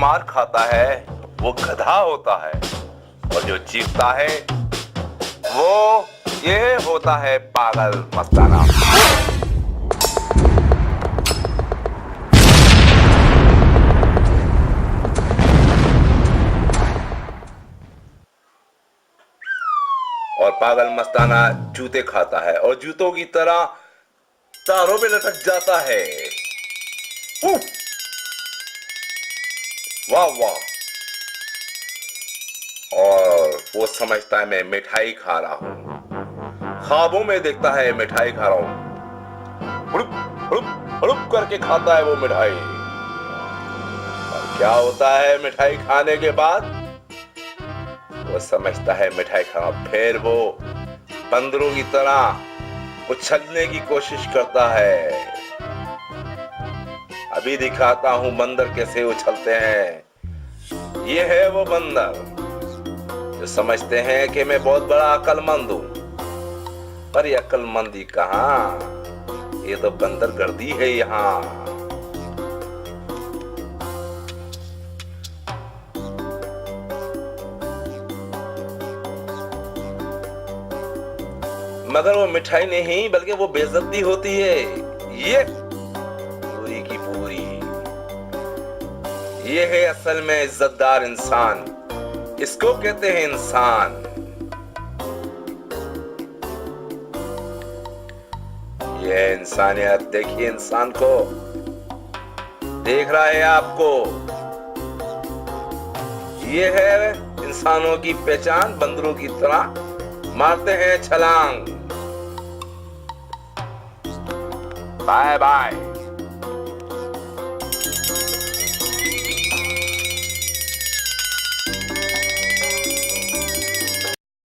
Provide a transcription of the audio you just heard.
मार खाता है वो गधा होता है, और जो जीतता है वो ये होता है पागल मस्ताना। और पागल मस्ताना जूते खाता है और जूतों की तरह तारों पे लटक जाता है। वाह वाह। और वो समझता है मैं मिठाई खा रहा हूं, ख्वाबों में देखता है मिठाई खा रहा हूं। हुड़ुप हुड़ुप हुड़ुप करके खाता है वो मिठाई। और क्या होता है मिठाई खाने के बाद? वो समझता है मिठाई खाना, फिर वो बंदरों की तरह उछलने की कोशिश करता है। अभी दिखाता हूं बंदर कैसे उछलते हैं। ये है वो बंदर जो समझते हैं कि मैं बहुत बड़ा अक्लमंद हूं, पर ये अक्लमंदी कहां, ये तो बंदर गर्दी है यहां। मगर वो मिठाई नहीं बल्कि वो बेइज्जती होती है। ये पूरी की पूरी, ये है असल में इज्जतदार इंसान, इसको कहते हैं इंसान। ये है इंसानियत। देखिए इंसान को, देख रहा है आपको। ये है इंसानों की पहचान, बंदरों की तरह मारते हैं छलांग। Bye bye.